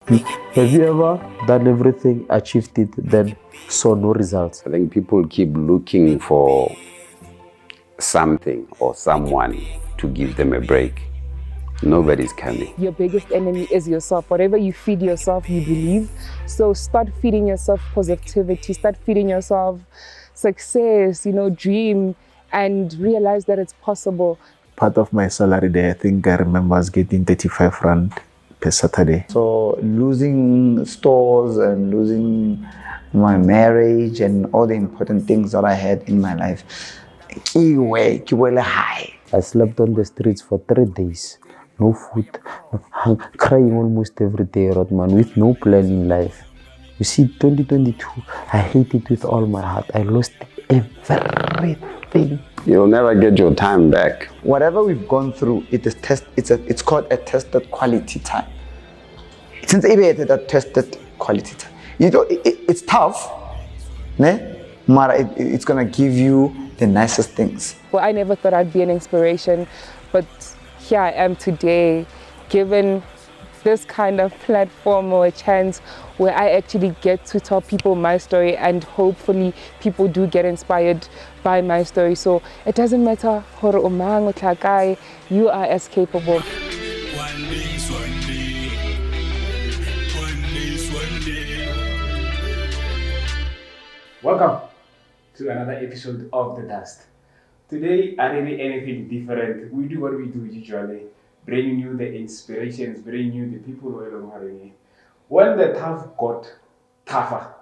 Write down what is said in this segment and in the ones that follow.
Have you ever done everything, achieved it, then saw no results? I think people keep looking for something or someone to give them a break. Nobody's coming. Your biggest enemy is yourself. Whatever you feed yourself, you believe. So start feeding yourself positivity, start feeding yourself success, dream, and realize that it's possible. Part of my salary there, I think I remember I was getting 35 rand per Saturday. So losing stores and losing my marriage and all the important things that I had in my life, I slept on the streets for 3 days. No food, crying almost every day, Rodman, with no plan in life. You see, 2022, I hate it with all my heart. I lost everything. You'll never get your time back. Whatever we've gone through, it's called a tested quality time. Since that tested quality time. It's tough, but it's gonna give you the nicest things. Well, I never thought I'd be an inspiration, but here I am today, given this kind of platform or a chance where I actually get to tell people my story, and hopefully people do get inspired by my story. So it doesn't matter, you are as capable. Welcome to another episode of The Dust. Today, I really anything different. We do what we do usually, bringing you the inspirations, bringing you the people who are along. When the tough got tougher,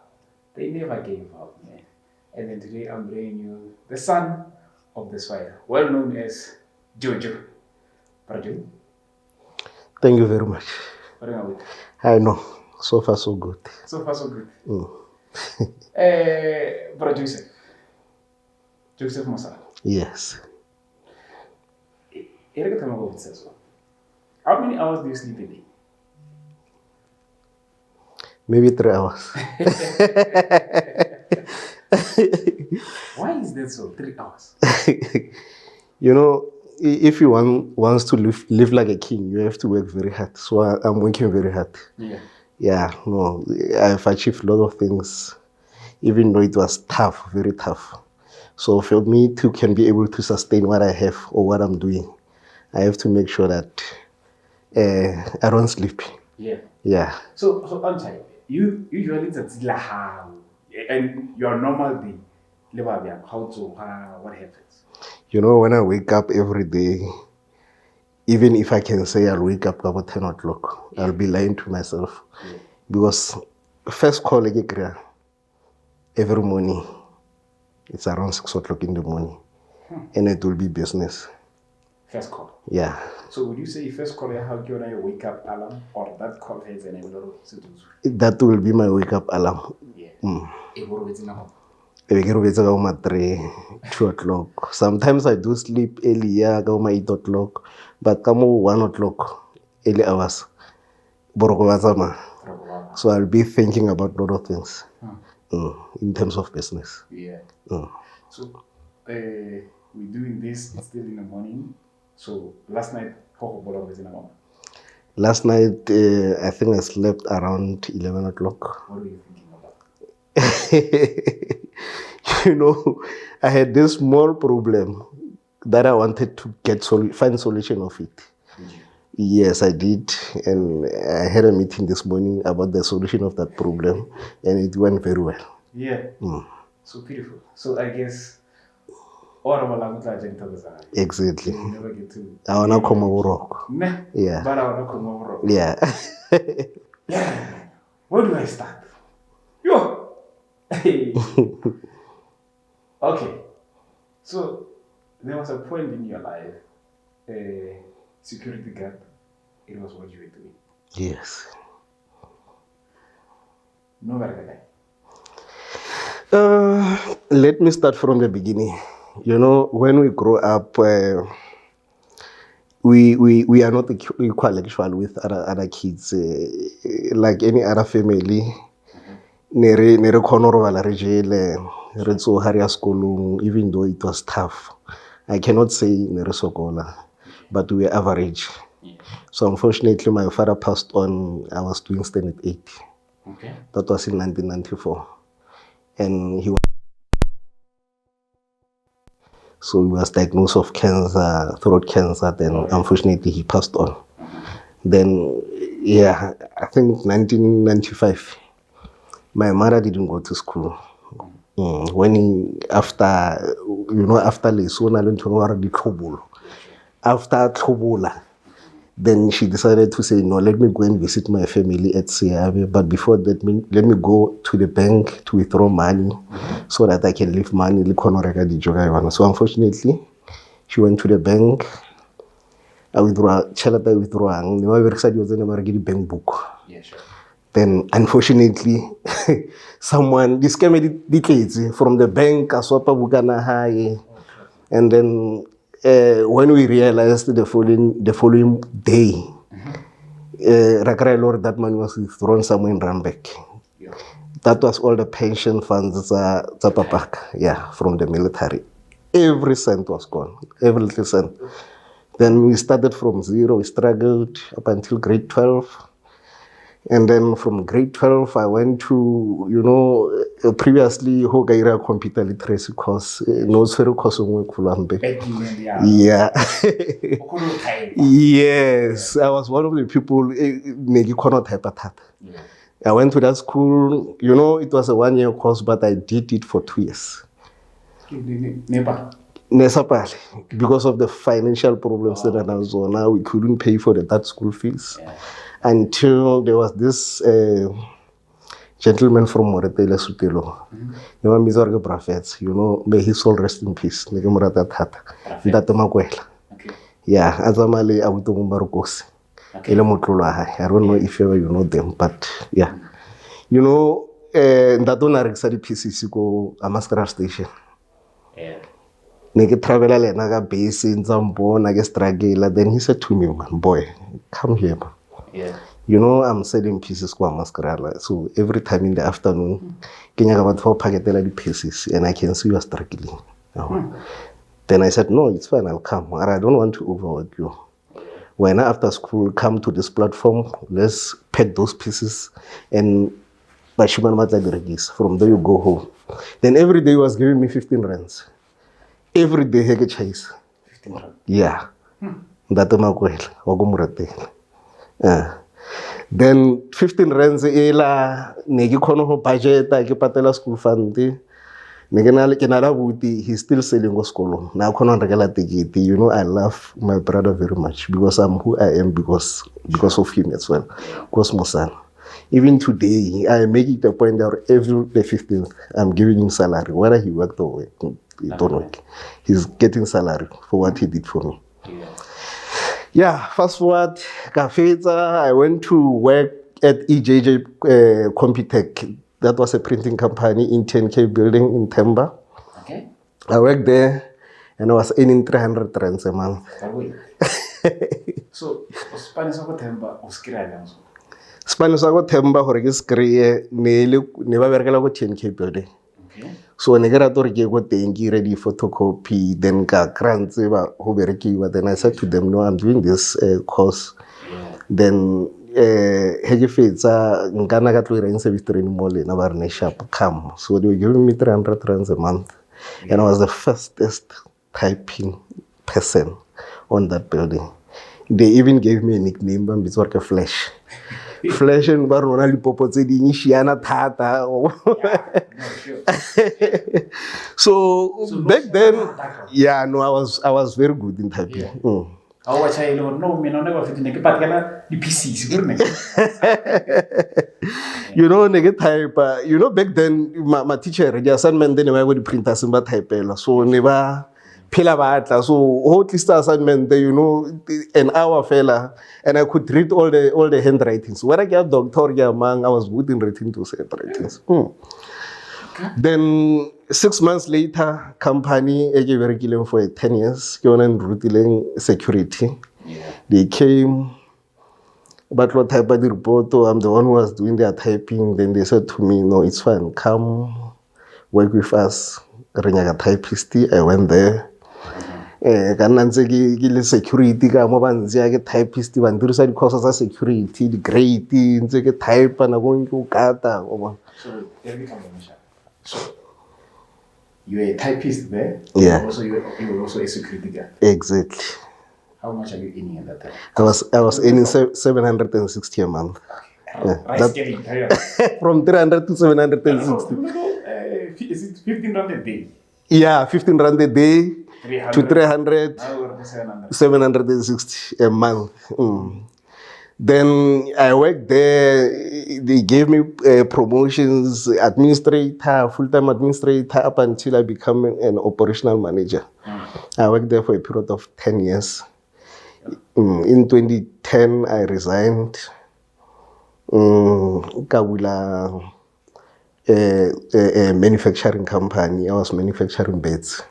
they never gave up, man. And then today, I'm bringing you the son of the soil, well known as Jojo. Jojo. Thank you very much. What are you? I know. So far, so good. So far, so good. Joseph Mosana. Yes. How many hours do you sleep a day? Maybe 3 hours. Why is that so? 3 hours? If you want to live like a king, you have to work very hard. So I'm working very hard. Yeah, no, I've achieved a lot of things, even though it was tough, very tough. So for me to can be able to sustain what I have or what I'm doing, I have to make sure that I don't sleep. Yeah. So Anchai, you usually how and your normal day, what happens? When I wake up every day, even if I can say I'll wake up about 10 o'clock, I'll be lying to myself. Because first call every morning, it's around 6 o'clock in the morning. And it will be business. First call? Yeah. So would you say first call how you wake up alarm, or that call has an envelope? That will be my wake up alarm. Yeah. 3, 2 o'clock. Sometimes I do sleep earlier, go my 8 o'clock, but come 1 o'clock, early hours. So I'll be thinking about a lot of things in terms of business. Yeah. So we're doing this still in the morning. So last night, Last night, I think I slept around 11 o'clock. What were you thinking about? I had this small problem that I wanted to find solution of it. Did you? Yes, I did. And I had a meeting this morning about the solution of that problem, and it went very well. Yeah. So beautiful. So I guess exactly. You never get to. I wanna come over rock. Yeah. But I wanna come over rock. Yeah. Yeah. Where do I start? Yo. Okay. So there was a point in your life, security guard. It was what you were doing. Yes. No matter. Let me start from the beginning. When we grow up, we are not equal actually with other kids. Like any other family, even though it was tough. I cannot say nere sokola, but we were average. So unfortunately, my father passed on. I was doing standard 8. Okay. That was in 1994, and so he was diagnosed of cancer, throat cancer. Then unfortunately, he passed on. Then, yeah, I think 1995. My mother didn't go to school. After Tlhobola, then she decided to say, no, let me go and visit my family at Usave. But before that, let me go to the bank to withdraw money so that I can leave money. So unfortunately, she went to the bank. I withdraw, bank book. Yeah, sure. Then unfortunately, someone this came from the bank, and then when we realized the following day, Lord, that money was withdrawn somewhere in Rambek. Yeah. That was all the pension funds, from the military. Every cent was gone, every little cent. Then we started from zero. We struggled up until grade 12. And then from grade 12, I went to, previously, Hogaira computer literacy course, course. Yeah. Yes, I was one of the people, I went to that school, it was a 1-year course, but I did it for 2 years. Nesapali, because of the financial problems that I was on. Now we couldn't pay for that school fees until there was this gentleman from Moretele Sutelo. May his soul rest in peace. Yeah, Azamale Abutumbarukosi. I don't know if ever you know them, but yeah. Ndatona Rexadi PCC go Amaskara station. Yeah. Nigga travel naga base in Zambo, naga struggle. Then he said to me, man, boy, come here, man. Yeah. I'm selling pieces kwa Mascarala. So every time in the afternoon, Kenya got 4 packetela pieces, and I can see you are struggling. Then I said, no, it's fine, I'll come. I don't want to overwork you. When after school, come to this platform, let's pack those pieces, and from there you go home. Then every day he was giving me 15 rands. Every day he get chase. 15 rand. Yeah. Then 15 rands ela negi kono ho budget ke patela school fund. He's still selling go school. Now kono rekela ticket. I love my brother very much because I'm who I am because of him as well. Because Mosana. Even today, I make it a point that every the 15th, I'm giving him salary. Whether he worked or he don't work, he's getting salary for what he did for me. Yeah, fast forward, I went to work at EJJ Computech. That was a printing company in 10K building in Temba. Okay. I worked there and I was earning 300 rands a month. So, Spanish over Temba, Spanish I got Temba for his career, never go 10K building. Okay. So when I got to get ready photocopy, then then I said to them, no, I'm doing this course. Yeah. Then come. So they were giving me 300 rands a month. Yeah. And I was the fastest typing person on that building. They even gave me a nickname, it's like a Flash. Flash and Barona Lipopo Shiana Tata. So back then, I was very good in typing. Yeah. No, me never fit in the pieces. Type. Back then, my teacher, the assignment, then I would print as a type. So never. So at least assignment, an hour fella, and I could read all the handwritings. When I got doctor, I was good in writing those handwritings. Okay. Then 6 months later, company I gave very for 10 years. Security. Yeah. They came, but what type of the report? I'm the one who was doing their typing. Then they said to me, "No, it's fine. Come work with us." Typist. I went there. ka nna ntse ke le security ka mo ba ntse ke typist ba ndirisa di-course tsa security di-grade ntse ke type nako ke o kata o bona. So you're a typist there. Yeah. You were also a security guard. Exactly. How much are you earning at that time? I was earning 760 a month. From 300 to 760. Is it 15 rand a day? Yeah, 15 rand a day 300. to 300, Now we're 700. 760 a month. Then I worked there. They gave me promotions, administrator, full-time administrator, up until I became an operational manager. I worked there for a period of 10 years. In 2010, I resigned. Kawula, a manufacturing company. I was manufacturing beds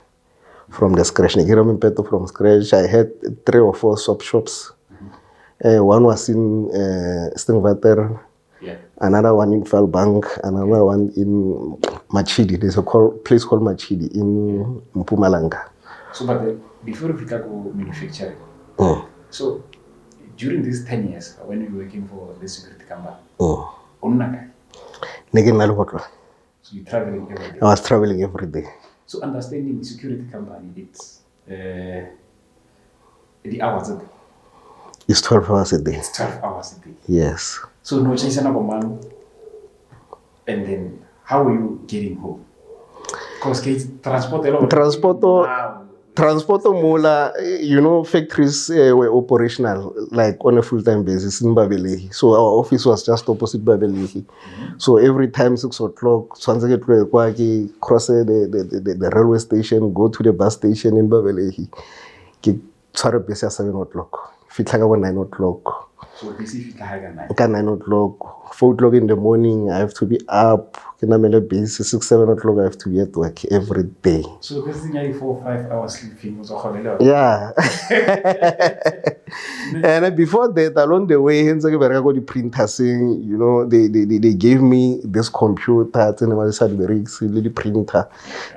from the scratch. From scratch. I had 3 or 4 swap shops. One was in Stingwater, another one in Falbank, another one in Machidi. There's a place called Machidi in Mpumalanga. So, but before we go manufacturing, so during these 10 years when you were working for the security company, so you traveling every day? I was traveling every day. So understanding security company, it's the hours a day. It's 12 hours a day. It's 12 hours a day. Yes. So no chase and then how were you getting home? Because transport a lot. Transporto Mola, factories were operational like on a full-time basis in Babelehi. So our office was just opposite Babelehi. So every time 6 o'clock, cross the railway station, go to the bus station in Babelehi. Ke tshware bese at 7 o'clock. Fitla ka 9 o'clock. So busy fitla 9 o'clock. 4 o'clock in the morning, I have to be up. 6, 7 o'clock, I have to be at work every day. So basically 4 or 5 hours sleeping was a yeah. And before that, along the way, the printers, they gave me this computer, the printer.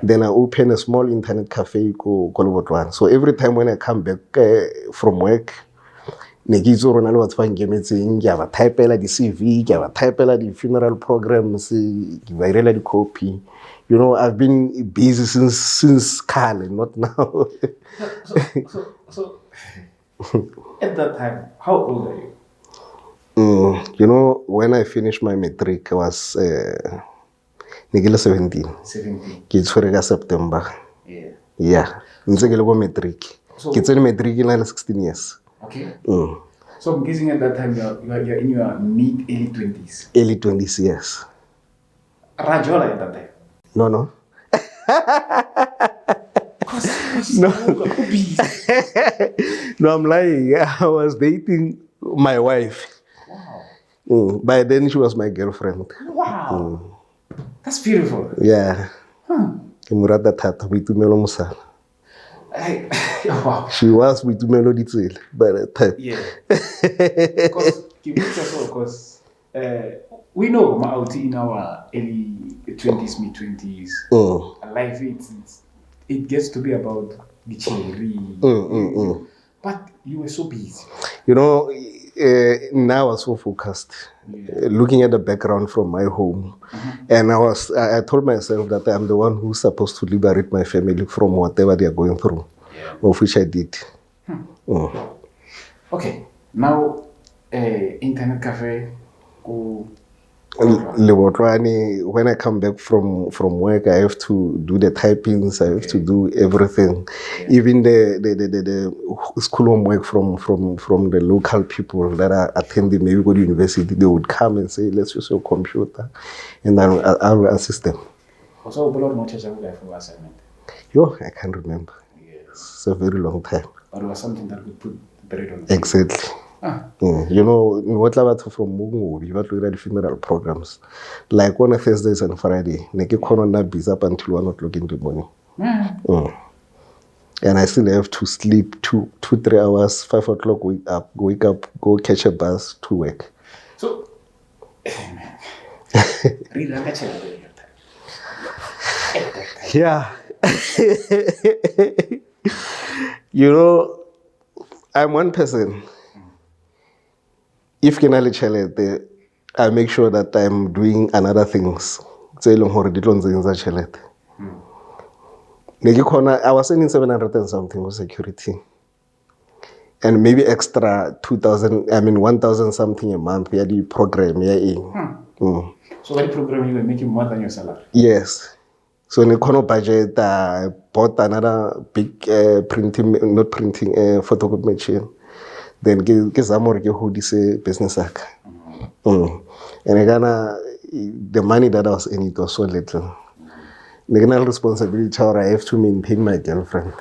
Then I opened a small internet cafe called Kolobotwan. So every time when I come back from work, ne ke itse gore na le batho ba nkemetseng ke a ba typela di-CV ke a ba typela di-funeral programs ke ba irela di-copy. I've been busy since kale, not now. So at that time, how old are you? When I finished my matric, I was 17. 17. Ke tshwere ka September. Yeah. Ntse ke le go matric. Ke tsene matric na le 16 years. Okay. So I'm guessing at that time you're in your early 20s. Early 20s, yes. Rajola at that time? No. No, I'm lying. I was dating my wife. Wow. By then she was my girlfriend. Wow. That's beautiful. Yeah. Murata Tata, wow. She was with Melody Trail by that time. Yeah. Because we know out in our early 20s, mid 20s, life it gets to be about the cherry. But you were so busy. Now I was so focused, looking at the background from my home, and I told myself that I'm the one who's supposed to liberate my family from whatever they are going through, of which I did. Okay, now internet cafe. When I come back from work, I have to do the typings. I have to do everything, even the school homework from the local people that are attending maybe go to university. They would come and say, "Let's use your computer," and then I will assist them. Also, assignment. I can't remember. It's a very long time. But it was something that would put bread on. Exactly. What about from Mungu, you do the funeral programs. Like on a Thursdays and Friday, Neki Corona busy up until 1 o'clock in the morning. And I still have to sleep 2-3 hours, 5 o'clock, wake up, go catch a bus to work. So, yeah. You know, I'm one person. If ke na le tšhelete, I make sure that I'm doing another things. Tse leng hore di tlo ntshetsa tšhelete. I was earning 700 and something with security. And maybe extra 1,000 something a month. Yeah, the program, yeah. So that program you were making more than your salary? Yes. So in the budget, I bought another big photocopy machine. Then ke zamore ke hodise business aka. And the money that I was in it was so little. The responsibility how I have to maintain my girlfriend.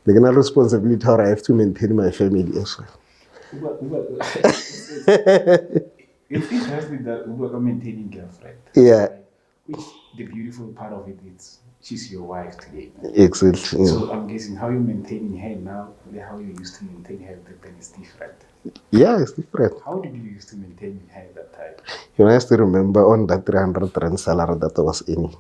The responsibility how I have to maintain my family as well. It's interesting that we are maintaining girlfriend. Yeah. Which the beautiful part of it is she's your wife today. Exactly. So I'm guessing how you maintaining her now, how you used to maintain her then is different. Yeah, it's different. How did you used to maintain her at that time? You know, I still remember on that 300 rand salary that I was in,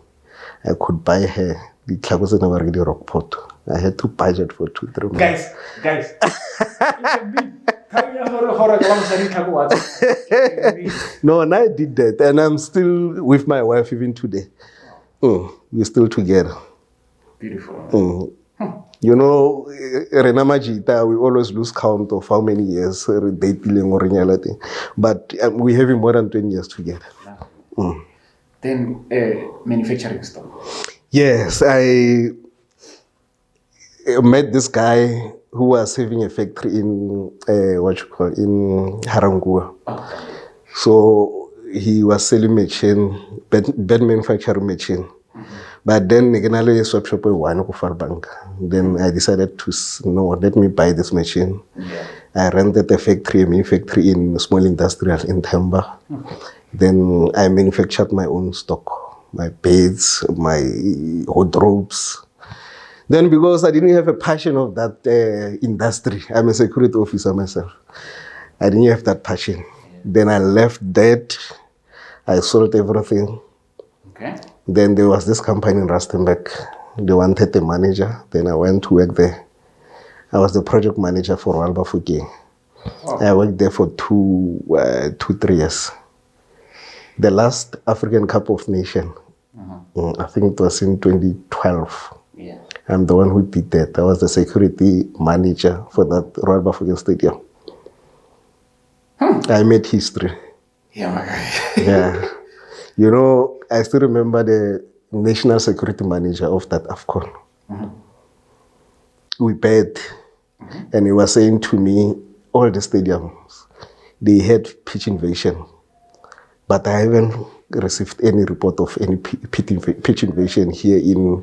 I could buy her the clothes in our Rockport. I had to budget for 2-3 months. Guys. No, and I did that, and I'm still with my wife even today. We're still together. Beautiful. You know, Rena Majita, we always lose count of how many years dating or reality, but we're having more than 20 years together. Then manufacturing stuff. Yes, I met this guy who was having a factory in in Harangua. So he was selling machine, bed manufacturing machine. But then I swap shop one for bank. Then I decided to let me buy this machine. I rented a mini factory in small industrial in Temba. Then I manufactured my own stock, my beds, my wardrobes. Then because I didn't have a passion of that industry, I'm a security officer myself. I didn't have that passion. Then I left that. I sold everything. Okay. Then there was this company in Rustenburg. They wanted a manager. Then I went to work there. I was the project manager for Alba Fuki. I worked there for 3 years. The last African Cup of Nations, I think it was in 2012. Yeah. I'm the one who did that. I was the security manager for that Royal Bafokeng Stadium. I made history. Yeah, my guy. Yeah. You know, I still remember the national security manager of that AFCON. We bet, and he was saying to me, all the stadiums, they had pitch invasion. But I haven't received any report of any pitch invasion here in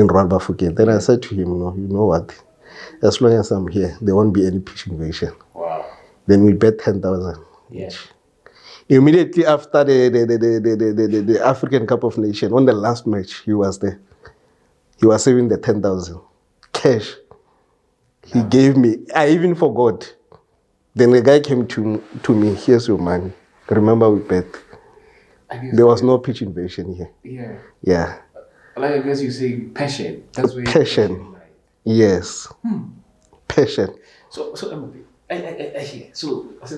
Royal Bafokeng. Then I said to him, no, you know what? As long as I'm here, there won't be any pitch invasion. Wow. Then we bet 10,000. Yeah. Immediately after the African Cup of Nations, on the last match, he was there. He was saving the 10,000 cash. He gave me. I even forgot. Then the guy came to me. Here's your money. Remember we bet. There was no pitch invasion here. Yeah. Yeah. Like I guess you say passion. That's where Passion. Yes. Passion. So since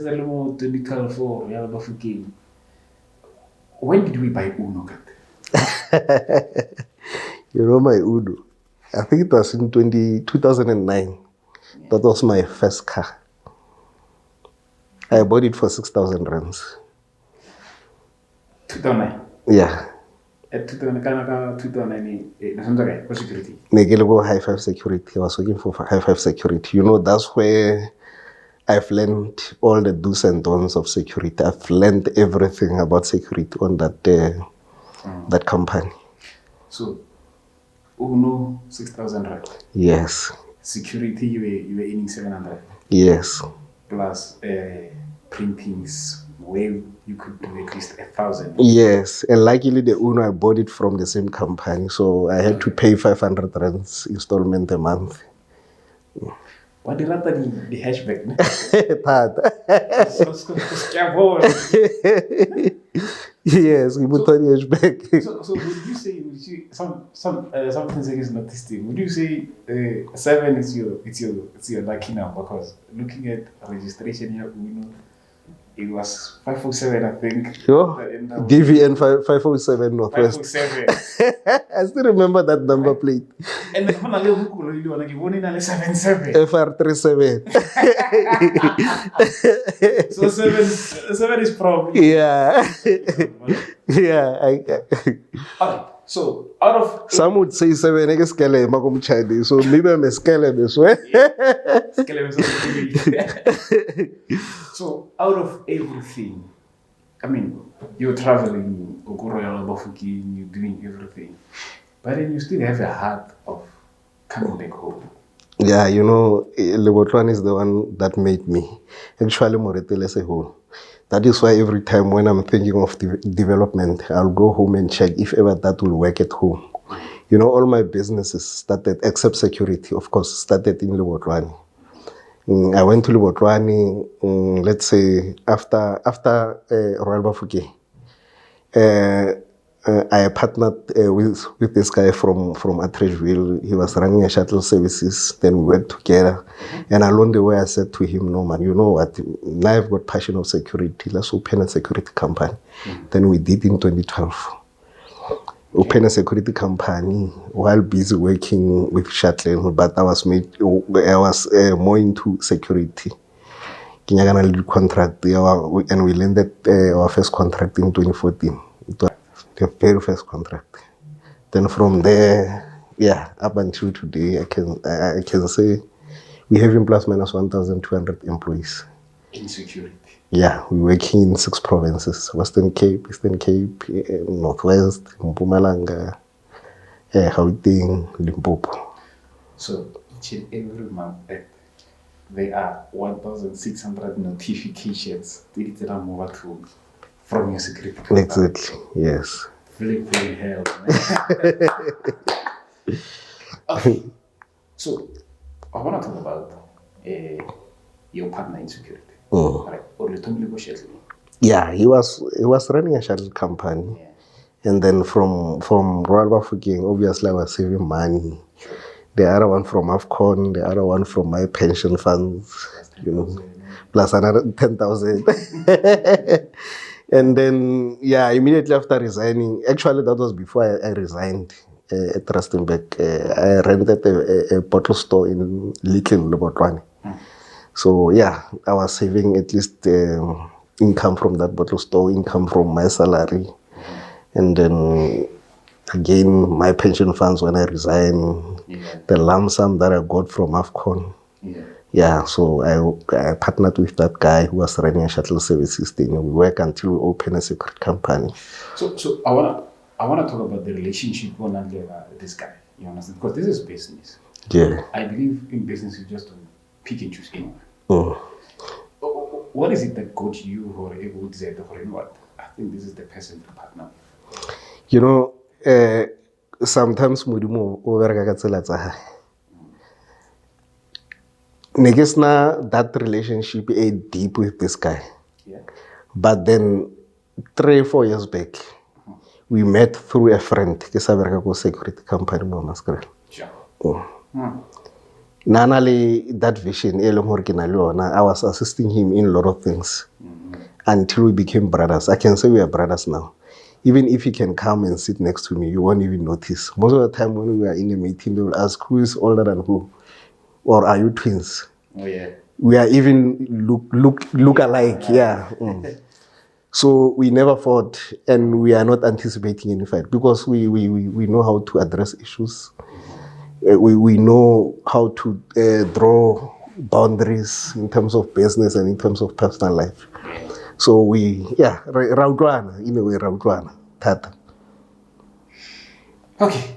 I learned 2012 for Royal Bafokeng, when did we buy Uno? You know my Uno. I think it was in 2009. That was my first car. I bought it for 6,000 rands. 2009? Yeah. At 2009, for security? High Five Security. I was working for High Five Security. You know, that's where I've learned all the do's and don'ts of security. I've learned everything about security on that company. So, Uno, 6,000 rand. Yes. Security, you were earning 700. Yes. Plus printings, where you could do at least 1,000. Yes, and luckily the Uno, I bought it from the same company, so I had to pay 500 rands installment a month. What did the hatchback? Yes, we put on the hatchback. So would you say see, something is noticing. Would you say 7 is your lucky number? Because looking at registration here, we know it was 507, I think. Yo, DVN 507 Northwest. 507. I still remember that number plate. And then when I look at you, like you won in 77. FR37. So 7 is probably. Yeah. Yeah. Alright. So out of Some would say 7 is skele magum Chinese. So maybe I'm a skele this way. So out of everything, I mean, you're traveling, you're doing everything, but then you still have a heart of coming back home. Yeah, you know, Lebotwan is the one that made me actually Moretele se home. That is why every time when I'm thinking of development, I'll go home and check if ever that will work at home. You know, all my businesses started, except security, of course, started in Lebotwani. I went to Lebotwani, let's say, after Royal Bafokeng. I partnered with this guy from Atteridgeville. He was running a shuttle services. Then we worked together. And along the way, I said to him, no, man, you know what? Now I've got passion of security. Let's open a security company. Then we did in 2012. Open a security company while busy working with shuttle, but I was more into security. Contract, and we landed our first contract in 2014. It was the very first contract. Then from there, yeah, up until today, I can say we have in plus minus 1,200 employees. In security? Yeah, we're working in 6 provinces: Western Cape, Eastern Cape, Northwest, Mpumalanga, Gauteng, Limpopo. So each and every month, there are 1,600 notifications from your security company. Exactly, yes. Flipping hell, man. Okay, so I want to talk about your partner in security. Right? Yeah, he was running a shuttle company. Yeah. And then from Royal Bafokeng, obviously I was saving money. The other one from AFCON, the other one from my pension funds, you know, plus another 10,000. And then, yeah, immediately after resigning, actually that was before I resigned at Rustenburg. I rented a bottle store in Liken, Lebotwani. So, yeah, I was saving at least income from that bottle store, income from my salary. And then, again, my pension funds when I resigned, the lump sum that I got from AFCON. Yeah, so I partnered with that guy who was running a shuttle services thing. We work until we open a secret company. So I wanna talk about the relationship with this guy. You understand? Because this is business. Yeah. I believe in business you just don't pick and choose anyone. What is it that got you or able to say, you know what? I think this is the person to partner with. You know, sometimes Mudimu Negesna that relationship is deep with this guy. Yeah. But then 3-4 years back, we met through a friend, security company. Sure. Nanali that vision, I was assisting him in a lot of things until we became brothers. I can say we are brothers now. Even if he can come and sit next to me, you won't even notice. Most of the time when we are in a meeting, they will ask who is older than who. Or are you twins? Oh yeah. We are even look alike, yeah. So we never fought, and we are not anticipating any fight because we know how to address issues. We know how to draw boundaries in terms of business and in terms of personal life. So Raudwana, in a way, Raudwana, Tata. Okay.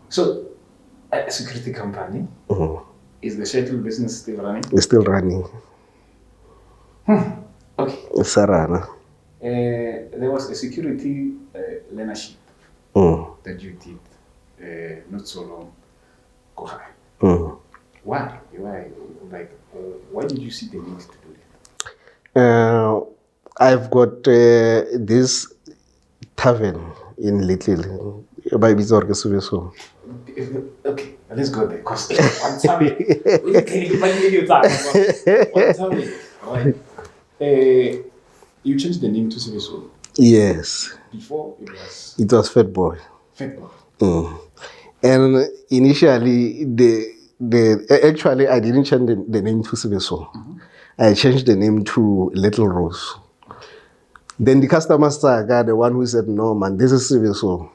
So, a security company, is the shuttle business still running? It's still running. Okay. Sarana. There was a security leadership that you did not so long ago. Why? Why did you see the need to do that? I've got this tavern in Little. By Bizor Suveso. Okay, let's go there. Cause one time, right? You changed the name to Siveso. Yes. Before it was Fat Boy. Fat Boy. And initially, actually I didn't change the name to Siveso. I changed the name to Little Rose. Then the customer got the one who said, "No, man, this is Siveso."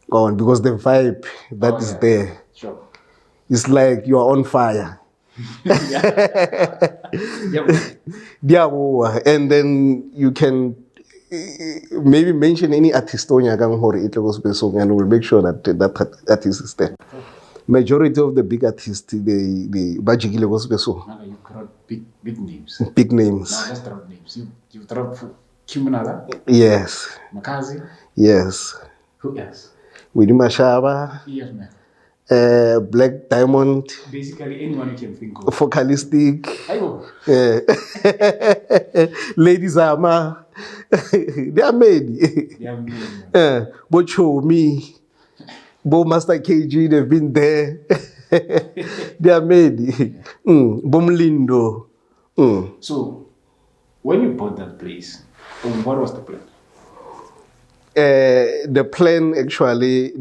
Go on, because the vibe that is there. Sure. It's like you are on fire. And then you can maybe mention any artist and we'll make sure that that artist is there. Majority of the big artists, they Bajigile was so. You got big names. Big names. Now just drop names. You drop Kimunala. Yes. Makazi. Yes. Who else? Winnie Mashaba. Yes, man. Black Diamond. Basically anyone you can think of. Focalistic. Ayo. Ladies Ama. They are many. They are many. Bochomi. Bo Master KG, they've been there. They are many. Bomlindo. So, when you bought that place, what was the plan? The plan actually,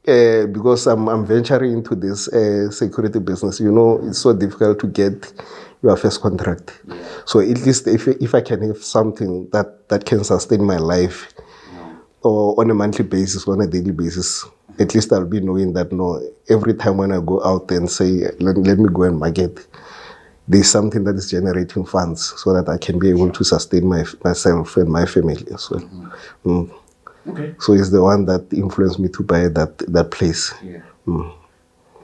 because I'm venturing into this security business, you know, it's so difficult to get your first contract. Yeah. So at least if I can have something that can sustain my life, or on a monthly basis, on a daily basis, at least I'll be knowing that, no, every time when I go out and say, let me go and market, there's something that is generating funds so that I can be able to sustain myself and my family as well. Okay. So it's the one that influenced me to buy that place. Yeah.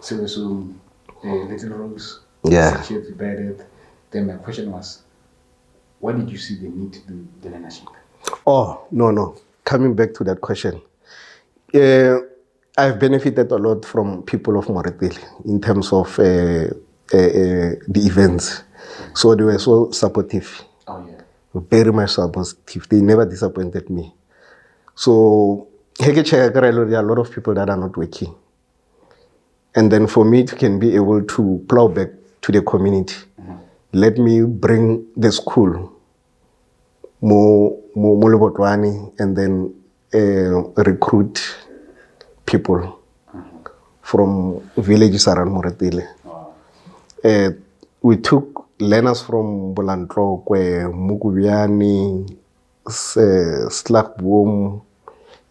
So Little Rose. Yeah. You buy it. Then my question was, why did you see the need to do the learnership? Oh, no. Coming back to that question, I've benefited a lot from people of Moretele in terms of the events. So they were so supportive. Oh, yeah. Very much supportive. They never disappointed me. So, there are a lot of people that are not working. And then for me to be able to plow back to the community, let me bring the school more and then recruit people from villages around Moretele. We took learners from Bolantrokwe, Mukubiani, Slakboom,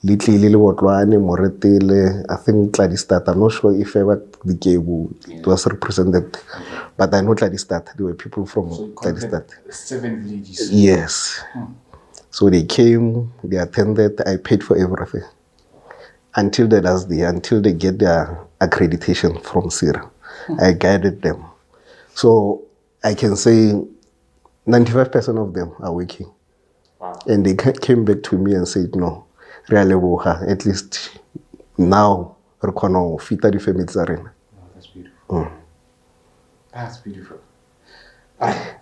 Little Wotwane, Moretele, I think Tladistat. I'm not sure if ever the Kebu it was represented, but I know Tladistat. There were people from Tladistat. 7 villages. Yes. So they came, they attended, I paid for everything. Until the last day, until they get their accreditation from CIRA. I guided them. So I can say 95% of them are working. Wow. And they came back to me and said, no, really, at least now, we're going to fit the families. That's beautiful. That's beautiful.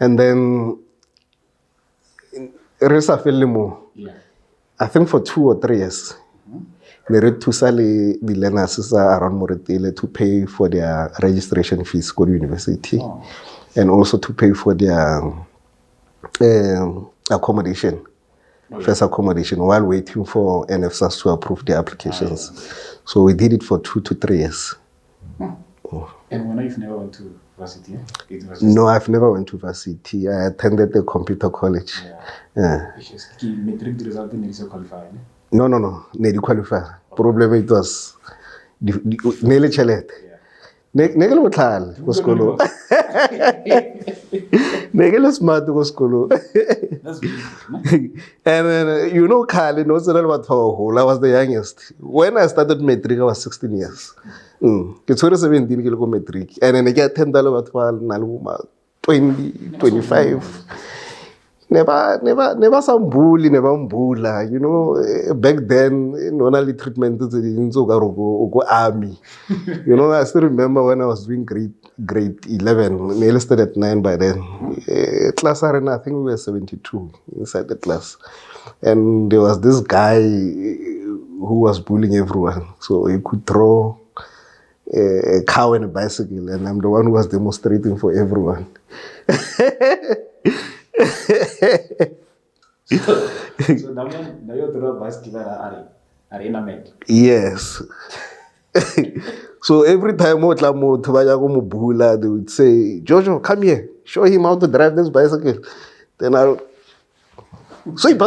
And then, I think for 2 or 3 years, they read to sell the learners around Moretele to pay for their registration fees go to university, and also to pay for their accommodation, first accommodation, while waiting for NFSAS to approve their applications. So we did it for 2 to 3 years. And when you've never went to varsity? No, I've never went to varsity. I attended the computer college. Metric result didn't qualify. No. Nedi qualify. Problem it was nearly chalet. Negel motlal go skolo. Negel smart go skolo. That's beautiful. And then Kali knows what I was the youngest. When I started metric, I was 16 years. It's 17 kilo metric. And then I get $10 20, 25. Never some bully, never mbula. Back then, normally treatment is in go army. I still remember when I was doing grade 11. Nearly started at 9 by then. Class arena, I think we were 72 inside the class. And there was this guy who was bullying everyone. So he could throw a cow and a bicycle, and I'm the one who was demonstrating for everyone. So now you draw bicycle are in a man. Yes. So every time they would say, Jojo, come here, show him how to drive this bicycle. Then I'll sweep,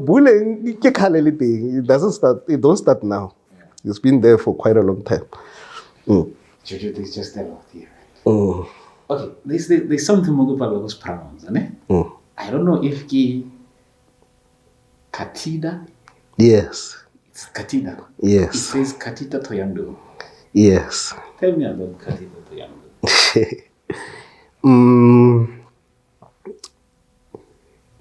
bullying, it doesn't start, it don't start now. It's been there for quite a long time. Jojo, there's just a lot here. Okay, there's something more about those pronouns, eh? I don't know if Katida. Yes. It's Katida. Yes. It says Katita Toyando. Yes. Tell me about Katita Toyando.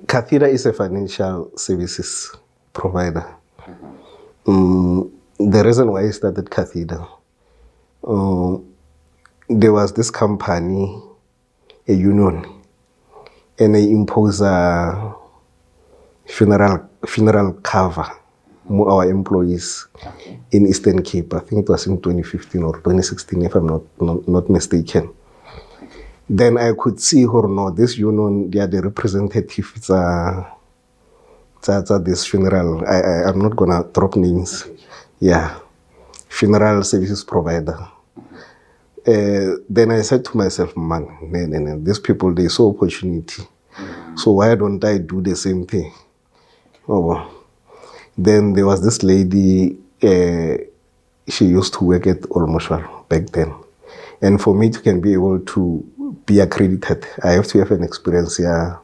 Kathira is a financial services provider. The reason why I started Kathira, there was this company, a union, and they impose a funeral cover for our employees in Eastern Cape. I think it was in 2015 or 2016, if I'm not mistaken. Then I could see or no, this union, they are the representatives this funeral. I'm not gonna drop names. Yeah, funeral services provider. Then I said to myself, man, these people, they saw opportunity. So why don't I do the same thing? Oh, then there was this lady, she used to work at Olmoshwar back then. And for me to can be able to be accredited, I have to have an experience here,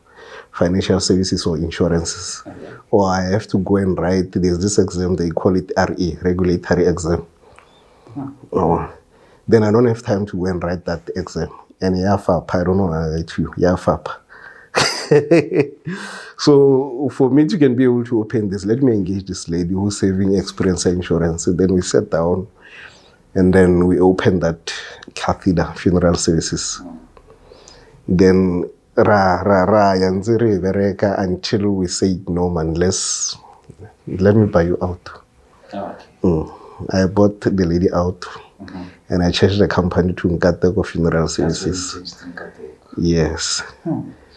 financial services or insurances. Or I have to go and write, there's this exam, they call it RE, regulatory exam. Then I don't have time to go and write that exam. And YAFAP, I don't know how to write you, YAFAP. So for me to can be able to open this, let me engage this lady who's saving experience insurance. And then we sat down and then we opened that Kathida Funeral Services. Then until we said, no man, let me buy you out. Okay. I bought the lady out and I changed the company to Nkateko Funeral Services. Yes.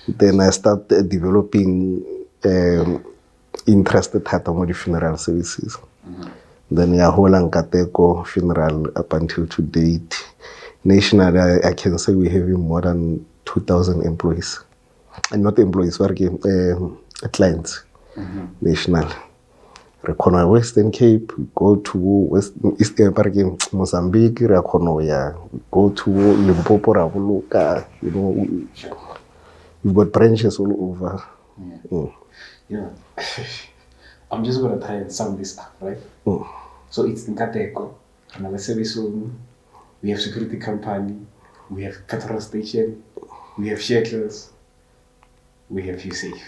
Then I started developing interested in funeral services. Then Nkateko Funeral up until to date. Nationally, I can say we have more than 2,000 employees. And not employees, clients. National. Rekono Western Cape, go to Eastern Mozambique, Rekono, go to Limpopo, Ravuluka, we've got branches all over. Yeah. I'm just going to try and sum this up, right? So it's Nkateko, another service room, we have security company, we have petrol station, we have shekels, we have Usave,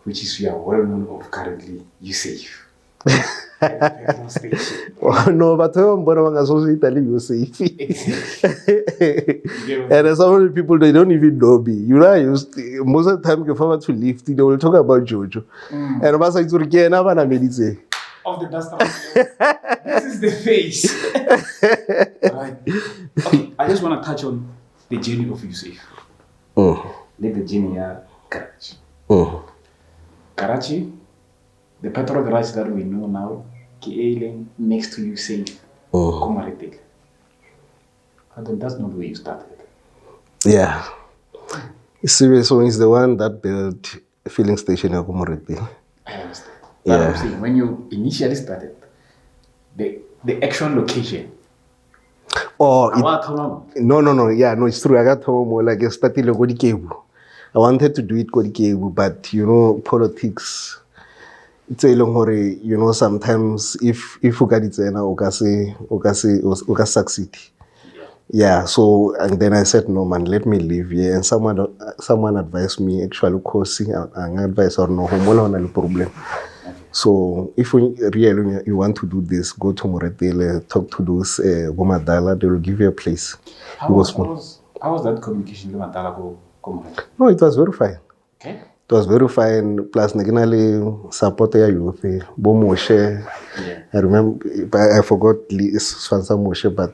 which is we are well known of currently Usave. Petrol station. No, but I'm associate Usave. And some of the people, they don't even know me. You know, most of the time, if I want to lift, they will talk about Jojo. And I'm like, of the dust. This is the face. Right. Okay, I just want to touch on the journey of Usave. Let the journey Karachi. Karachi, the petrol garage that we know now, Kieling next to Usave, Komaritik. And that's not where you started. Yeah. So is the one that built a filling station in Komaritik. I understand. But I'm saying, when you initially started, the actual location. No, it's true. I got home like I started I wanted to do it but politics. It's a long hurry, sometimes if you got it succeed. Yeah, so and then I said no man, let me leave here. And someone advised me actually causing an advice or no problem. So if you want to do this, go to Moretele, talk to those Gomadala, they will give you a place. How was that communication with Gomadala? No, it was very fine. Okay. It was very fine. Plus, naginali support ya youth. Bo Moshe. I remember, I forgot Swansa Moshe, but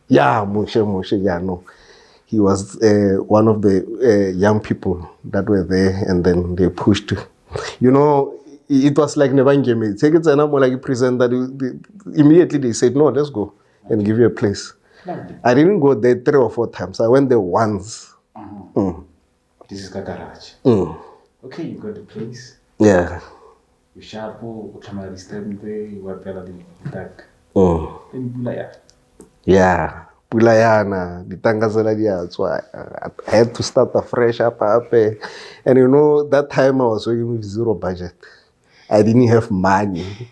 yeah, Moshe, yeah, no. He was one of the young people that were there, and then they pushed. You know, it was like Nevangeme. Take it more like a present that immediately they said, no, let's go and give you a place. I didn't go there 3 or 4 times. I went there once. This is Garage. Okay, you got the place. Yeah. You sharp, you camera stand there, you were pelling back. Then Bulaya. Yeah. Pulayana, the Tangazela, so I had to start afresh up. And you know, that time I was working with 0 budget. I didn't have money.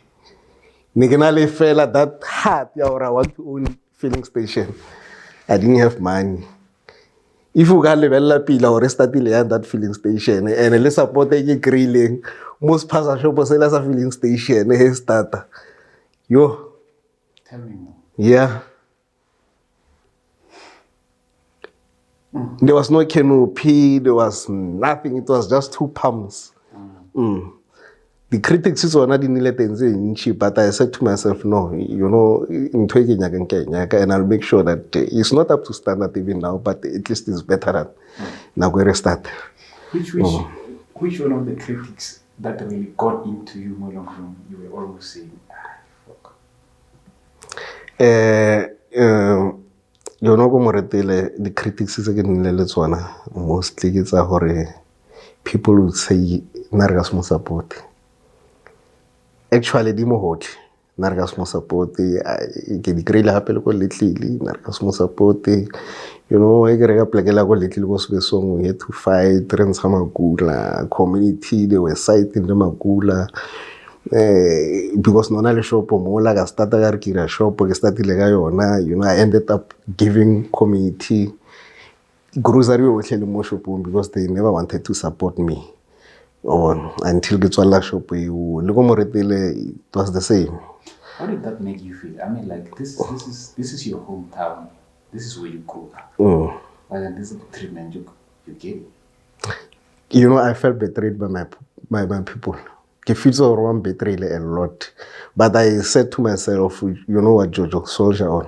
Niganale fell at that hard, I want to own filling station. I didn't have money. If you got level pila or start at that filling station, and let's support a grilling, most passer shop was a filling station, a starter. Yo. Tell me more. Yeah. There was no canopy, there was nothing, it was just 2 pumps. The critics is one didn't cheap, but I said to myself, no, you know, and I'll make sure that it's not up to standard even now, but at least it's better than now we restart. Which one of the critics that really got into you more long you were almost saying, fuck. You know, the critics is again mostly it's a horror. People would say Nargas mo support. Actually, di mo hot. Nargas mo support. Ke di grela hape le ko little Nargas mo support. You know, I get a plagela go little was be song we had to fight trends magula community they were citing the magula. Because nona shop mo la ga starta ga re shop ke startile ga yona, you know, I ended up giving community grocery otlhe mo shopong because they never wanted to support me until ke tswala shop eo le go mo retele it was the same. How did that make you feel? I mean, like this is your hometown, this is where you grew up. But then this is the treatment you get. You know, I felt betrayed by my people. I feel so wrong, betrayed a lot. But I said to myself, you know what, Jojo, soldier on.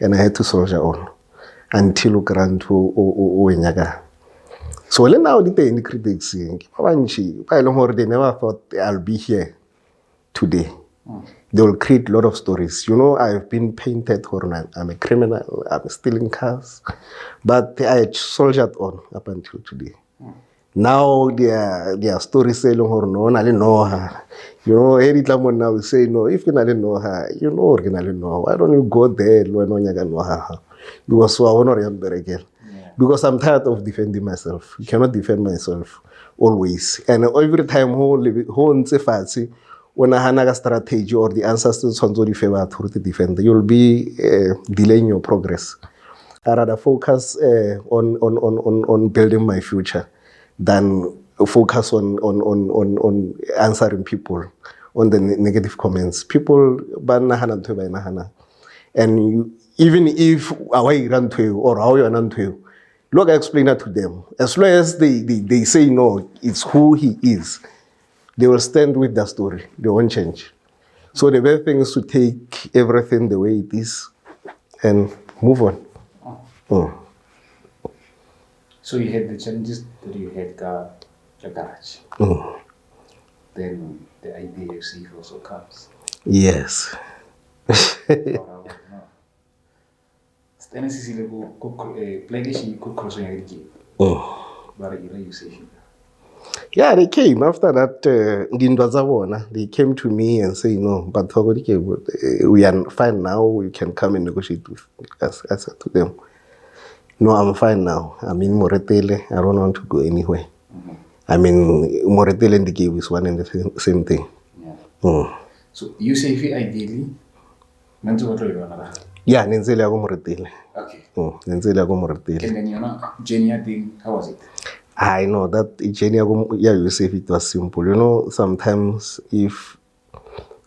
And I had to soldier on until Grant Nyaga. So now the critics they never thought I'll be here today. They will create a lot of stories. You know, I've been painted for I'm a criminal, I'm stealing cars. But I soldiered on up until today. Now their stories say no, I didn't know her. You know, every time now we say no, if you didn't know her, you know you know. Why don't you go there when you know her? Because so I want to remember again. Because I'm tired of defending myself. I cannot defend myself always. And every time when I have a strategy or the answers to the favor to defend, you'll be delaying your progress. I rather focus on building my future than focus on answering people on the negative comments. People and even if away run to you or how you run to you, look, I explain that to them. As long as they say no, it's who he is, they will stand with the story. They won't change. So the best thing is to take everything the way it is and move on. So you had the challenges that you had the garage. Then the idea you see also comes. Yes. Yeah, they came after that. They came to me and say, no, but we are fine now. You can come and negotiate with us. I said to them, no, I'm fine now. I'm in Moretele. I don't want to go anywhere. I mean, Moretele and the Cape is one and the same thing. Yeah. So Usave ideally, yeah, Nenzele ako Moretele. Okay. Nenzele ako Moretele. And then you know, Genia thing, how was it? I know that Genia, yeah, Usave, it was simple. You know, sometimes if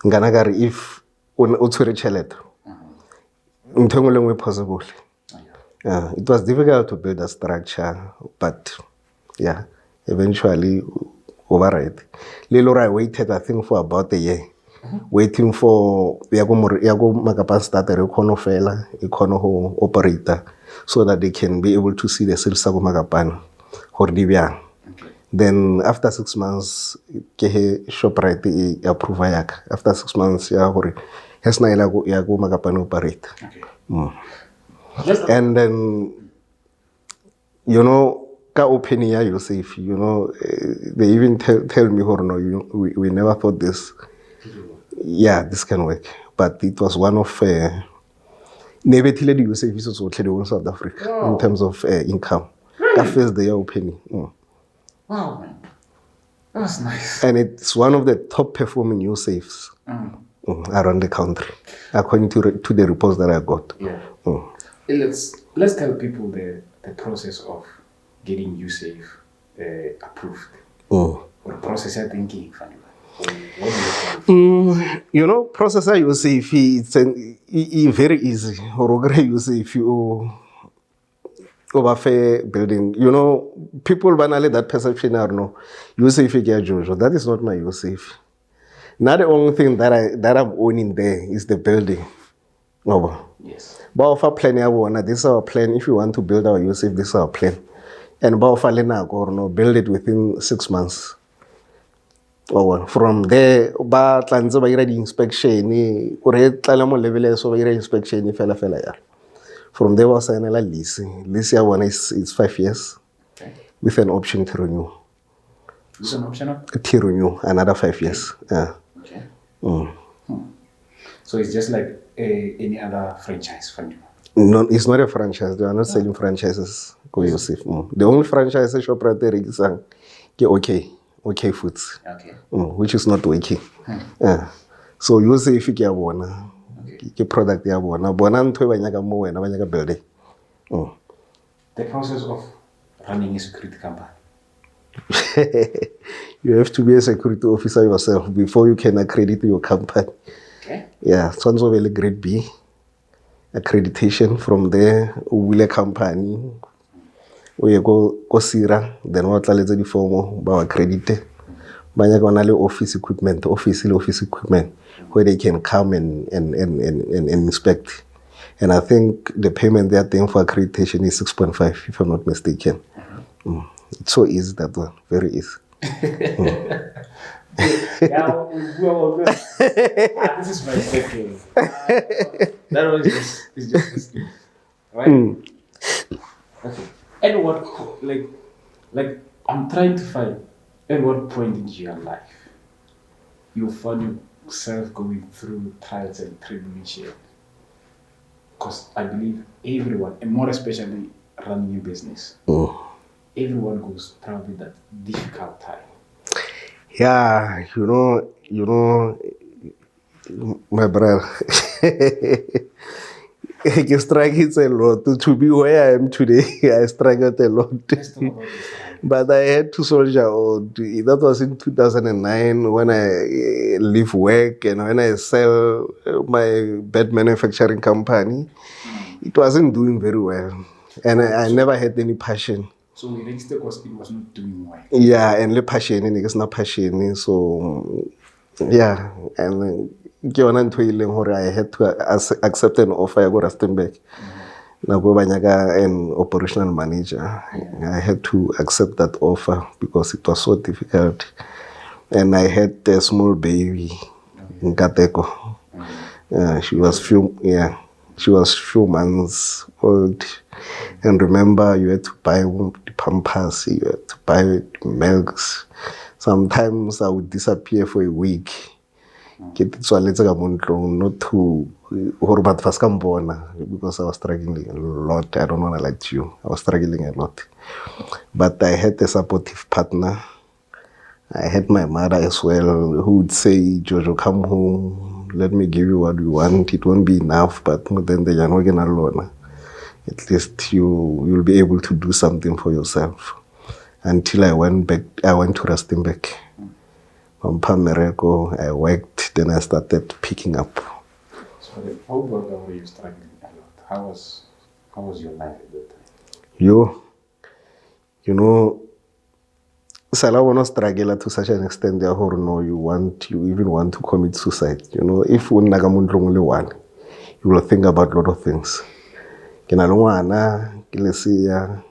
utswere tšhelete, ntho engwe le engwe possible. It was difficult to build a structure, but yeah, Eventually, override. Lelo I waited, I think, for about a year. Waiting for Yago Magapan starter Econo Fela, Econo operator, so that they can be able to see the Silsago Magapan, Hordivia. Then after 6 months, Kehe Shoprite approve yak. After 6 months, Yahori has na Yago Magapan operate. And then, you know, ka opening ya Usave, you know, they even tell me, no, we never thought this. Yeah, this can work. But it was one of never till the Usave is also in South Africa in terms of income. That first day opening. Wow, man. That's nice. And it's one of the top performing Usaves around the country, according to the reports that I got. Yeah. Let's tell people the process of getting Usave approved. Or process you're thinking, funny. You know, processor Usave, it's very easy. Or Usave, you overfair building. You know, people banally that perception are no Usave Jojo. That is not my Usave. Now the only thing that I'm owning there is the building. No. Yes. But if I plan this is our plan. If you want to build our Usave, this is our plan. And build it within 6 months. From there, but the inspection, from there was an lease. Lease one is 5 years with an option to renew. Is an option of? To renew another 5 years. Yeah. Okay. So it's just like any other franchise for you? No, it's not a franchise. They are not selling franchises. The only franchise shop right there is OK Foods, which is not working. So you say if you get one, the product you want, building. The process of running a security company. You have to be a security officer yourself before you can accredit your company. Okay. Yeah, so it's a grade B accreditation. From there, we will a company. We go Sira, then what the form about accredited. Banyak office equipment, office equipment, where they can come and inspect. And I think the payment they are paying for accreditation is 6.5, if I'm not mistaken. It's so easy, that one, very easy. Yeah, this is my second. That was just right? Okay. At what like I'm trying to find at what point in your life you find yourself going through trials and tribulation? Because I believe everyone, and more especially running a business, everyone goes probably that difficult time. Yeah, you know, my brother. I struggled a lot to be where I am today. I struggled a lot, but I had to soldier on. That was in 2009 when I leave work and when I sell my bed manufacturing company. It wasn't doing very well, and I never had any passion. So we registered because it was not doing well. Yeah, and the passion, and it's not passion. So yeah, and I had to accept an offer. I got Rustenburg. Now go an operational manager. I had to accept that offer because it was so difficult, and I had a small baby in Kateko. She was few months old. And remember, you had to buy the pampers, you had to buy milks. Sometimes I would disappear for a week. Get it so not to because I was struggling a lot. I don't want to lie to you. I was struggling a lot. But I had a supportive partner. I had my mother as well, who would say, Jojo, come home. Let me give you what you want. It won't be enough, but then the Janogan alone. At least you'll be able to do something for yourself. Until I went to Rustenburg. From Pamereko, I worked, then I started picking up. So how were you struggling a lot? How was your life at that time? You know, Salawana struggle to such an extent there no you even want to commit suicide. You know, if only one, you will think about a lot of things. Kena longwana, kilesia,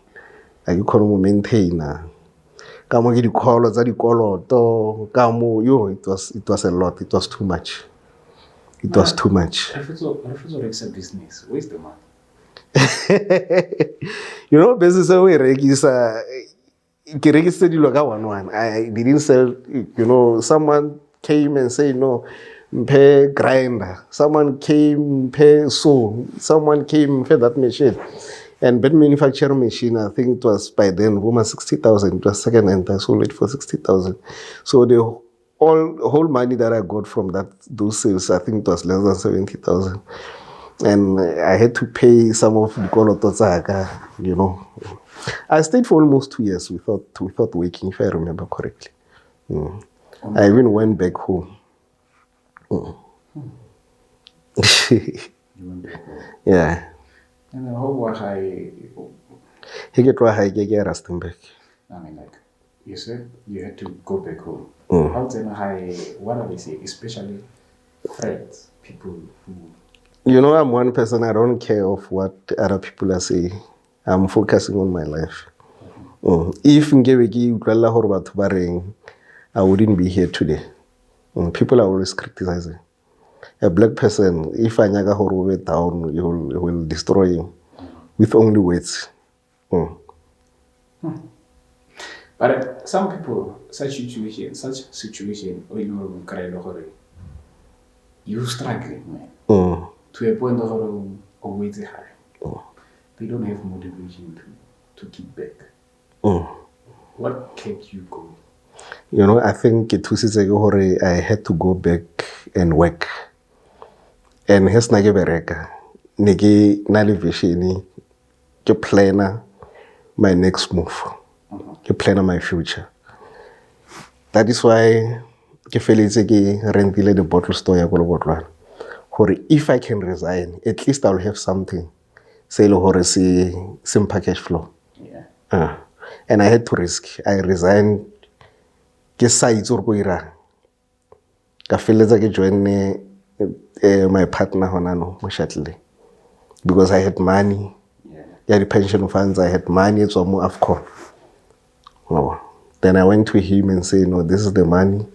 I can maintain. Kamo ke dikolo tsa dikoloto, kamo yo it was a lot. It was too much. It was too much. If it's a business, where's the money? You know, business we register. I didn't sell. You know, someone came and said no, pay grinder. Someone came pay saw. Someone came pay that machine. And bed manufacturer machine, I think it was by then almost 60,000. It was second hand. I sold it for 60,000. So the whole money that I got from those sales, I think it was less than 70,000. And I had to pay some of the Kolotozaka, you know. I stayed for almost 2 years without working, if I remember correctly. I even went back home. You went back home. Yeah. And how was He get why I get Rustenburg. I mean, like you said, you had to go back home. Mm. How then what are they saying? Especially friends, people who. You know, I'm one person. I don't care of what other people are saying. I'm focusing on my life. If I wouldn't be here today. People are always criticizing. A black person, if I nyaga horove down, he will destroy you with only words. But some people, such situation, you struggling, man. To a point of waiting high. They don't have motivation to keep back. What kept you going? You know, I think it was I had to go back and work. And here's nage bereka. Nige nalivishini. Ke planner my next move. Ke planner my future. That is why ke feletse ke rentile the bottle store ya Kolobotwana. If I can resign, at least I'll have something. Say hore some package flow. Yeah. And I had to risk. I resigned. Ke sides or go ira. Ka feletsa ke join my partner honano mo shuttle. Because I had money. Yeah, the pension funds, I had money, it's more AFCON. Oh. Then I went to him and said, no, this is the money,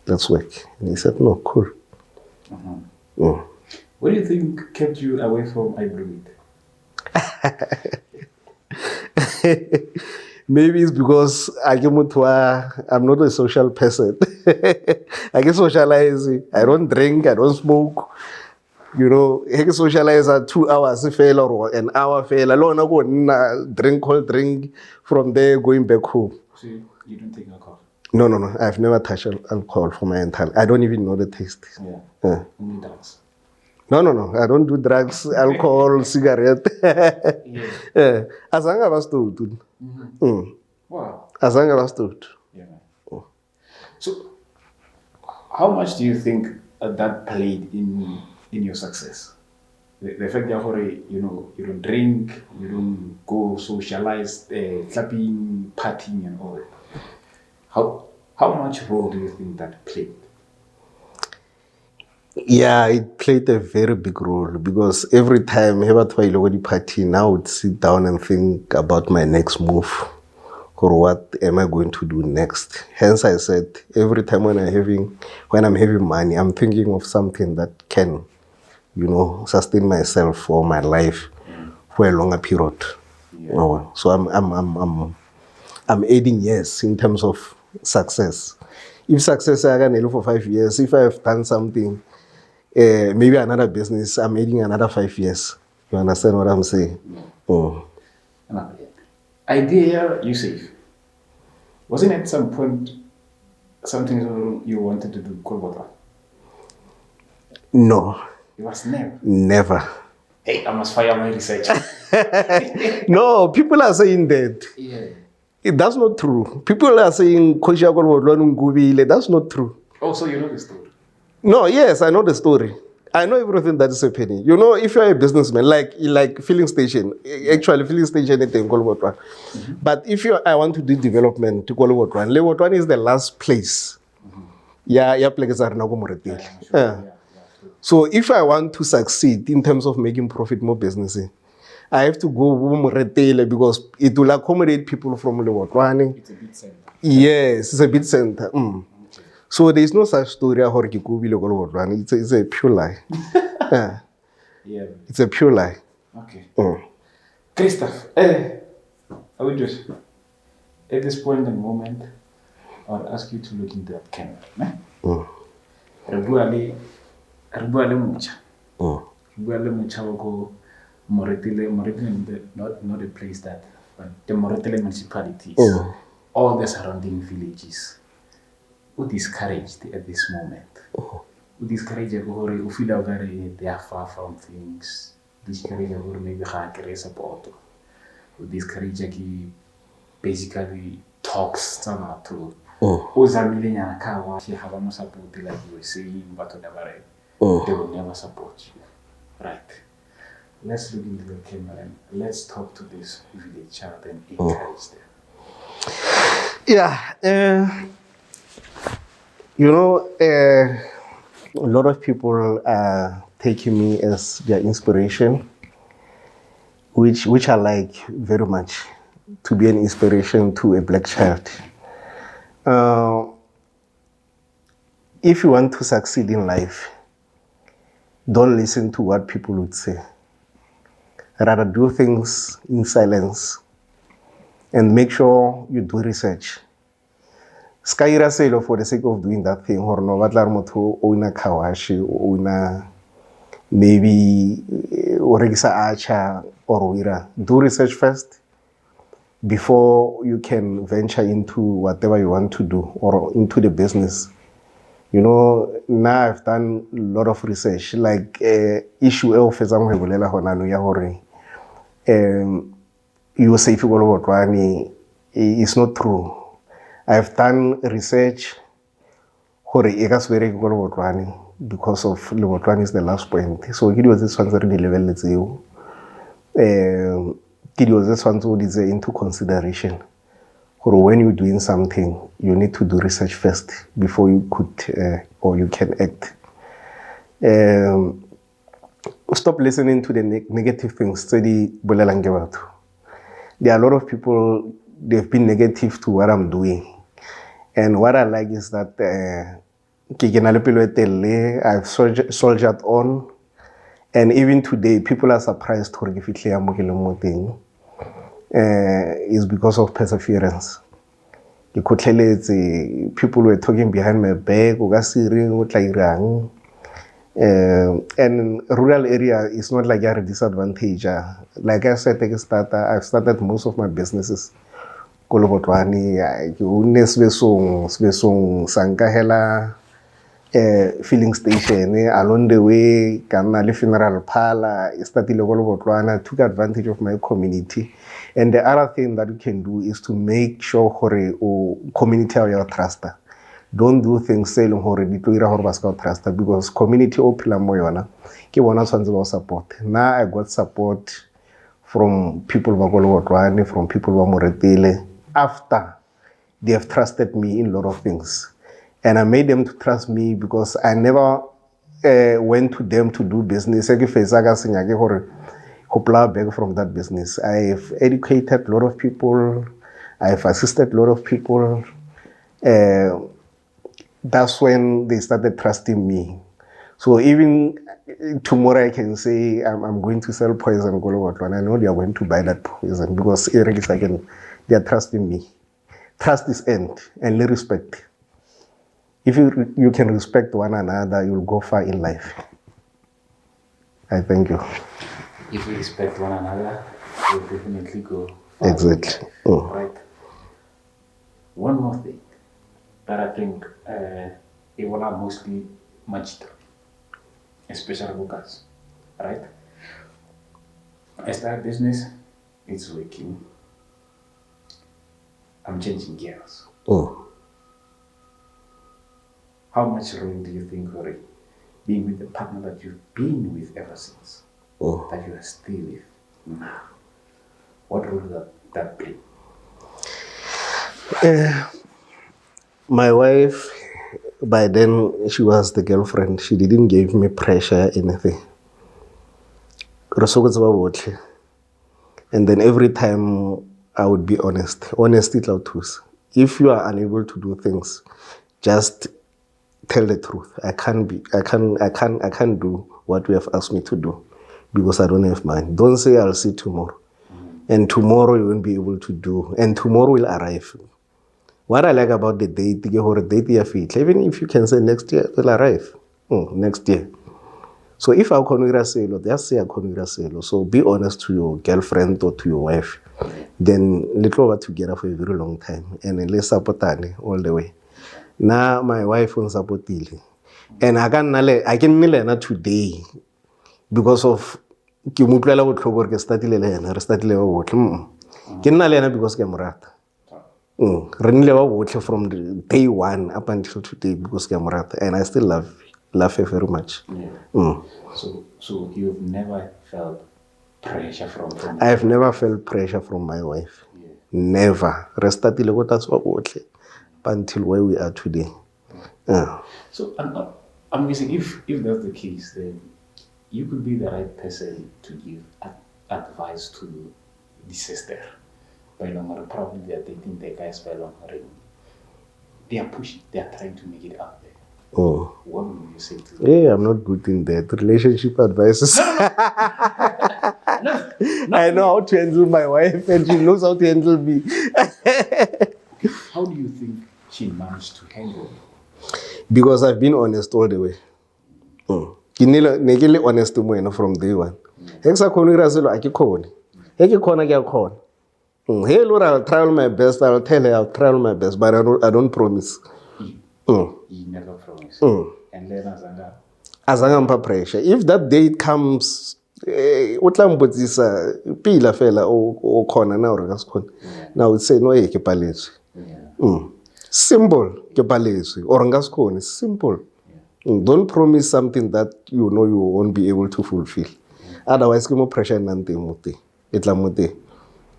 let's work. And he said, no, cool. What do you think kept you away from I Blew It? Maybe it's because I'm not a social person. I get socializing. I don't drink, I don't smoke. You know, I can socialize at 2 hours fail or an hour fail. Alone I go drink, cold drink from there going back home. So you don't take alcohol? No. I've never touched alcohol for my entire life. I don't even know the taste. Yeah. Only drugs. No. I don't do drugs, alcohol, cigarette. Yeah. As long as I was told. Wow. As long as I was told. Yeah, man. So, how much do you think that played in your success? The fact that you don't drink, you don't go socialize, clapping, partying, and all that. How much role do you think that played? Yeah, it played a very big role because every time I have a party, now I would sit down and think about my next move or what am I going to do next. Hence I said every time when I'm having money, I'm thinking of something that can, sustain myself or my life for a longer period. Yeah. So I'm adding years in terms of success. If success I can for 5 years, if I have done something, maybe another business, I'm adding another 5 years. You understand what I'm saying? Idea Usave. Wasn't at some point something you wanted to do Kolbota? No. It was never. Never. Hey, I must fire my research. No, people are saying that. Yeah. That's not true. People are saying that's not true. Oh, so you know the story? No, yes, I know the story. I know everything that is happening. You know, if you're a businessman, like filling station, actually filling station is in Kolobotwan. But if I want to do development to Kolobotwan is the last place. Yeah, places are not yeah. So if I want to succeed in terms of making profit more business, I have to go Moretele because it will accommodate people from Lewotwane. It's a bit center. Yes, it's a bit center. So there is no such story. It's a pure lie. Yeah. Yeah. It's a pure lie. Okay. Christoph, I would just, at this point in the moment, I would ask you to look into that camera. Re bua le motjha wa ko Moretele, not a place that, but the Moretele municipalities, all the surrounding villages, who discouraged at this moment. Who discouraged who feel like they are far from things. Discouraged maybe they support. Who discouraged basically talks to Uzamile Nyakawa, she have no support like you were saying, but they will never support you. Right. Let's look into the camera and let's talk to this village child and encourage them. Yeah. You know, a lot of people are taking me as their inspiration, which I like very much, to be an inspiration to a black child. If you want to succeed in life, don't listen to what people would say. Rather do things in silence and make sure you do research. Skyra sale for the sake of doing that thing, or no, what larmoto oina kawashi, oina maybe origisa acha or wira. Do research first before you can venture into whatever you want to do or into the business. You know, now I've done a lot of research, like issue of Usave is not true. I've done research because of Lewotwane is the last point. So it was this one that it was this one that is into consideration. Or when you're doing something, you need to do research first before you could or you can act. Stop listening to the negative things. Study Bolelangewato. There are a lot of people, they've been negative to what I'm doing. And what I like is that I've soldiered on. And even today, people are surprised is because of perseverance. People were talking behind my back, and rural area is not like a disadvantage. Like I said, I've started most of my businesses. Filling station along the way, Kanali funeral parlor, I took advantage of my community. And the other thing that you can do is to make sure or community or trust. Don't do things selling trust because community opila moyona ke bona tshwantse support. Now I got support from people from people Moretele after they have trusted me in a lot of things. And I made them to trust me because I never went to them to do business. Back from that business. I've educated a lot of people. I've assisted a lot of people. That's when they started trusting me. So even tomorrow I can say I'm going to sell poison. And I know they are going to buy that poison because they are trusting me. Trust is earned and respect. If you can respect one another, you'll go far in life. I thank you. If we respect one another, we'll definitely go far. Exactly. Right. One more thing that I think it will have mostly matched, especially workers. Right? I start business, it's working. I'm changing gears. How much role do you think being with the partner that you've been with ever since, that you are still with now? What role does that play? My wife, by then, she was the girlfriend. She didn't give me pressure, anything. And then every time I would be honest. Honesty taught. If you are unable to do things, just tell the truth. I can't do what you have asked me to do because I don't have mine. Don't say I'll see tomorrow. And tomorrow you won't be able to do. And tomorrow will arrive. What I like about the date, even if you can say next year, it will arrive. Next year. So if I can just say I can. So be honest to your girlfriend or to your wife. Then let's over together for a very long time. And let's support all the way. Now my wife won't support it. And I can learn today because of because from day one up until today because and I still love her very much. Yeah. So you've never felt pressure from I've never felt pressure from my wife. Yeah. Never. Until where we are today. So I'm guessing if that's the case, then you could be the right person to give advice to the sister. By longer, probably they are dating the guys by longer. They are pushing, they are trying to make it out there. What would you say to them? Yeah, I'm not good in that. Relationship advices. No. I know how to handle my wife and she knows how to handle me. How do you think she managed to handle it? Because I've been honest all the way. I'm honest from day one. Hey, Lord, I'll try my best. I'll tell her I'll try my best, but I don't promise. You never promise. And then Azanga pressure. If that date comes, pila fela o corner now now would say no ke paletswe. Simple ke paletswe or ngaskone simple. Don't promise something that you know you won't be able to fulfill. Otherwise ke mo pressure nante mote etla mote.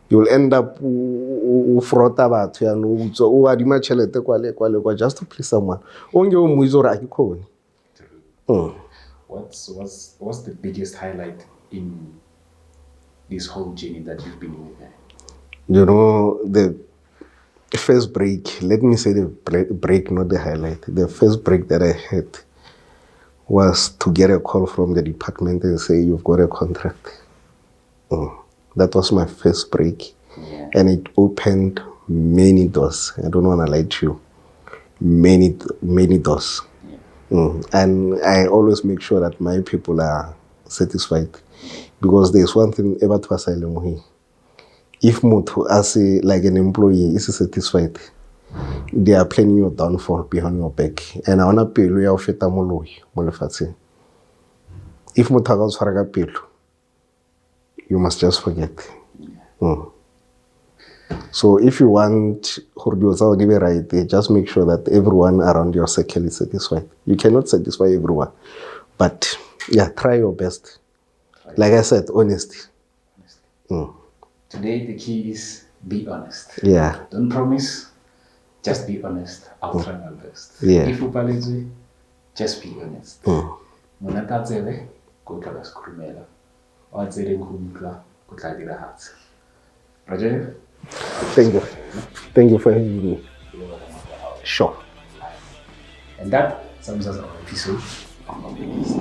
You'll end up frota batho ya no utso o adima chelete kwale just to please someone. Onge o muizo ra ke khone. What's the biggest highlight in this whole journey that you've been with her? You know, the first break, let me say the break, not the highlight. The first break that I had was to get a call from the department and say, you've got a contract. That was my first break. Yeah. And it opened many doors. I don't want to lie to you. Many doors. And I always make sure that my people are satisfied. Because there's one thing about asylum. If Mutu, as like an employee, is satisfied, they are planning your downfall behind your back. And I want to pay you off it. If Mutu goes for a pay, you must just forget. So if you want Hurdiyosa right, just make sure that everyone around your circle is satisfied. You cannot satisfy everyone. But yeah, try your best. Like I said, honesty. Today the key is be honest. Yeah. Don't promise, just be honest. I'll try my best. Yeah. If you paleze, just be honest. Monatatsele, go to las krumela. Watsele ngumkla, go tla dira hatsi. Roger? Thank you. Thank you for having me. Sure. And that sums up our episode of the list.